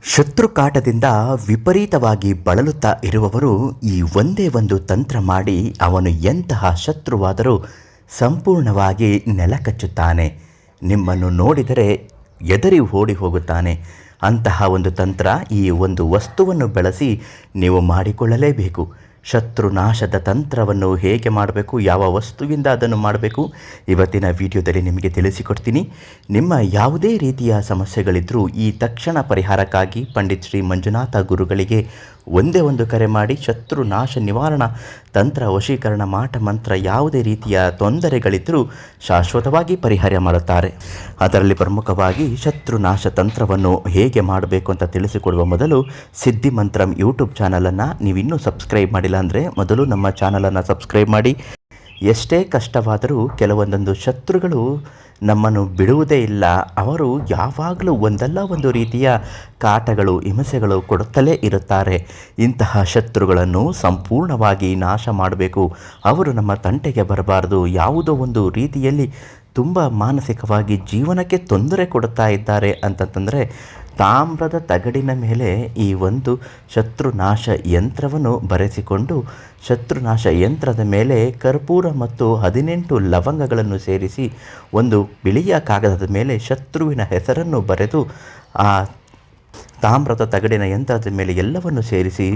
ಶತ್ರು ಕಾಟದಿಂದ ವಿಪರೀತವಾಗಿ ಬಳಲುತ್ತಾ ಇರುವವರು ಈ ಒಂದೇ ಒಂದು ತಂತ್ರ ಮಾಡಿ ಅವನು ಎಂತಹ ಶತ್ರುವಾದರೂ ಸಂಪೂರ್ಣವಾಗಿ ನೆಲಕಚ್ಚುತ್ತಾನೆ. ನಿಮ್ಮನ್ನು ನೋಡಿದರೆ ಎದರಿ ಓಡಿ ಹೋಗುತ್ತಾನೆ. ಅಂತಹ ಒಂದು ತಂತ್ರ ಈ ಒಂದು ವಸ್ತುವನ್ನು ಬಳಸಿ ನೀವು ಮಾಡಿಕೊಳ್ಳಲೇಬೇಕು. ಶತ್ರುನಾಶದ ತಂತ್ರವನ್ನು ಹೇಗೆ ಮಾಡಬೇಕು, ಯಾವ ವಸ್ತುವಿಂದ ಅದನ್ನು ಮಾಡಬೇಕು, ಇವತ್ತಿನ ವಿಡಿಯೋದಲ್ಲಿ ನಿಮಗೆ ತಿಳಿಸಿಕೊಡ್ತೀನಿ. ನಿಮ್ಮ ಯಾವುದೇ ರೀತಿಯ ಸಮಸ್ಯೆಗಳಿದ್ದರೂ ಈ ತಕ್ಷಣ ಪರಿಹಾರಕ್ಕಾಗಿ ಪಂಡಿತ್ ಶ್ರೀ ಮಂಜುನಾಥ ಗುರುಗಳಿಗೆ ಒಂದೇ ಒಂದು ಕರೆ ಮಾಡಿ ಶತ್ರುನಾಶ ನಿವಾರಣಾ ತಂತ್ರ, ವಶೀಕರಣ, ಮಾಟ ಮಂತ್ರ ಯಾವುದೇ ರೀತಿಯ ತೊಂದರೆಗಳಿದ್ದರೂ ಶಾಶ್ವತವಾಗಿ ಪರಿಹಾರ ಮಾಡುತ್ತಾರೆ. ಅದರಲ್ಲಿ ಪ್ರಮುಖವಾಗಿ ಶತ್ರುನಾಶ ತಂತ್ರವನ್ನು ಹೇಗೆ ಮಾಡಬೇಕು ಅಂತ ತಿಳಿಸಿಕೊಡುವ ಮೊದಲು ಸಿದ್ಧಿ ಮಂತ್ರಂ ಯೂಟ್ಯೂಬ್ ಚಾನಲನ್ನು ನೀವಿನ್ನೂ ಸಬ್ಸ್ಕ್ರೈಬ್ ಮಾಡಿಲ್ಲ ಅಂದರೆ ಮೊದಲು ನಮ್ಮ ಚಾನಲನ್ನು ಸಬ್ಸ್ಕ್ರೈಬ್ ಮಾಡಿ. ಎಷ್ಟೇ ಕಷ್ಟವಾದರೂ ಕೆಲವೊಂದೊಂದು ಶತ್ರುಗಳು ನಮ್ಮನ್ನು ಬಿಡುವುದೇ ಇಲ್ಲ. ಅವರು ಯಾವಾಗಲೂ ಒಂದಲ್ಲ ಒಂದು ರೀತಿಯ ಕಾಟಗಳು, ಹಿಂಸೆಗಳು ಕೊಡುತ್ತಲೇ ಇರುತ್ತಾರೆ. ಇಂತಹ ಶತ್ರುಗಳನ್ನು ಸಂಪೂರ್ಣವಾಗಿ ನಾಶ ಮಾಡಬೇಕು. ಅವರು ನಮ್ಮ ತಂಟೆಗೆ ಬರಬಾರ್ದು. ಯಾವುದೋ ಒಂದು ರೀತಿಯಲ್ಲಿ ತುಂಬ ಮಾನಸಿಕವಾಗಿ ಜೀವನಕ್ಕೆ ತೊಂದರೆ ಕೊಡುತ್ತಾ ಇದ್ದಾರೆ ಅಂತಂತಂದರೆ ತಾಮ್ರದ ತಗಡಿನ ಮೇಲೆ ಈ ಒಂದು ಶತ್ರುನಾಶ ಯಂತ್ರವನ್ನು ಬರೆಸಿಕೊಂಡು ಶತ್ರುನಾಶ ಯಂತ್ರದ ಮೇಲೆ ಕರ್ಪೂರ ಮತ್ತು 18 ಲವಂಗಗಳನ್ನು ಸೇರಿಸಿ ಒಂದು ಬಿಳಿಯ ಕಾಗದದ ಮೇಲೆ ಶತ್ರುವಿನ ಹೆಸರನ್ನು ಬರೆದು ಆ ತಾಮ್ರದ ತಗಡಿನ ಯಂತ್ರದ ಮೇಲೆ ಎಲ್ಲವನ್ನು ಸೇರಿಸಿ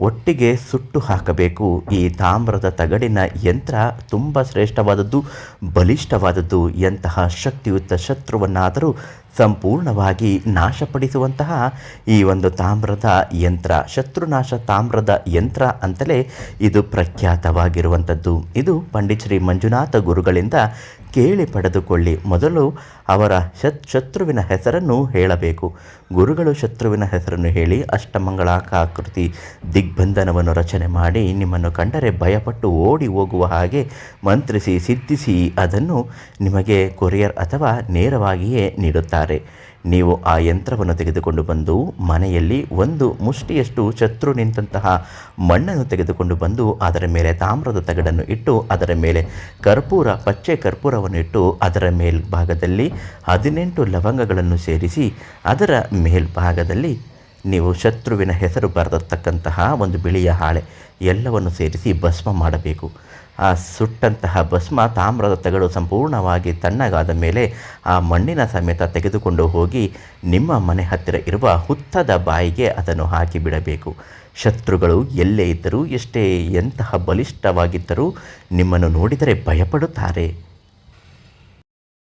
ಒಟ್ಟಿಗೆ ಸುಟ್ಟು ಹಾಕಬೇಕು. ಈ ತಾಮ್ರದ ತಗಡಿನ ಯಂತ್ರ ತುಂಬ ಶ್ರೇಷ್ಠವಾದದ್ದು, ಬಲಿಷ್ಠವಾದದ್ದು. ಎಂತಹ ಶಕ್ತಿಯುತ ಶತ್ರುವನ್ನಾದರೂ ಸಂಪೂರ್ಣವಾಗಿ ನಾಶಪಡಿಸುವಂತಹ ಈ ಒಂದು ತಾಮ್ರದ ಯಂತ್ರ, ಶತ್ರುನಾಶ ತಾಮ್ರದ ಯಂತ್ರ ಅಂತಲೇ ಇದು ಪ್ರಖ್ಯಾತವಾಗಿರುವಂಥದ್ದು. ಇದು ಪಂಡಿತ್ ಶ್ರೀ ಮಂಜುನಾಥ ಗುರುಗಳಿಂದ ಕೇಳಿ ಪಡೆದುಕೊಳ್ಳಿ. ಮೊದಲು ಅವರ ಶತ್ರುವಿನ ಹೆಸರನ್ನು ಹೇಳಬೇಕು. ಗುರುಗಳು ಶತ್ರುವಿನ ಹೆಸರನ್ನು ಹೇಳಿ ಅಷ್ಟಮಂಗಳಾಕಾಕೃತಿ ದಿಗ್ಬಂಧನವನ್ನು ರಚನೆ ಮಾಡಿ ನಿಮ್ಮನ್ನು ಕಂಡರೆ ಭಯಪಟ್ಟು ಓಡಿ ಹೋಗುವ ಹಾಗೆ ಮಂತ್ರಿಸಿ ಸಿದ್ಧಿಸಿ ಅದನ್ನು ನಿಮಗೆ ಕೊರಿಯರ್ ಅಥವಾ ನೇರವಾಗಿಯೇ ನೀಡುತ್ತಾರೆ. ನೀವು ಆ ಯಂತ್ರವನ್ನು ತೆಗೆದುಕೊಂಡು ಬಂದು ಮನೆಯಲ್ಲಿ ಒಂದು ಮುಷ್ಟಿಯಷ್ಟು ಶತ್ರು ನಿಂತಹ ಮಣ್ಣನ್ನು ತೆಗೆದುಕೊಂಡು ಬಂದು ಅದರ ಮೇಲೆ ತಾಮ್ರದ ತಗಡನ್ನು ಇಟ್ಟು ಅದರ ಮೇಲೆ ಕರ್ಪೂರ, ಪಚ್ಚೆ ಕರ್ಪೂರವನ್ನು ಇಟ್ಟು ಅದರ ಮೇಲ್ಭಾಗದಲ್ಲಿ 18 ಲವಂಗಗಳನ್ನು ಸೇರಿಸಿ ಅದರ ಮೇಲ್ಭಾಗದಲ್ಲಿ ನೀವು ಶತ್ರುವಿನ ಹೆಸರು ಬರೆದತಕ್ಕಂತಹ ಒಂದು ಬಿಳಿಯ ಹಾಳೆ ಎಲ್ಲವನ್ನು ಸೇರಿಸಿ ಭಸ್ಮ ಮಾಡಬೇಕು. ಆ ಸುಟ್ಟಂತಹ ಭಸ್ಮ ತಾಮ್ರದ ತಗಡು ಸಂಪೂರ್ಣವಾಗಿ ತಣ್ಣಗಾದ ಮೇಲೆ ಆ ಮಣ್ಣಿನ ಸಮೇತ ತೆಗೆದುಕೊಂಡು ಹೋಗಿ ನಿಮ್ಮ ಮನೆ ಹತ್ತಿರ ಇರುವ ಹುತ್ತದ ಬಾಯಿಗೆ ಅದನ್ನು ಹಾಕಿಬಿಡಬೇಕು. ಶತ್ರುಗಳು ಎಲ್ಲೇ ಇದ್ದರೂ, ಎಂತಹ ಬಲಿಷ್ಠವಾಗಿದ್ದರೂ ನಿಮ್ಮನ್ನು ನೋಡಿದರೆ ಭಯಪಡುತ್ತಾರೆ.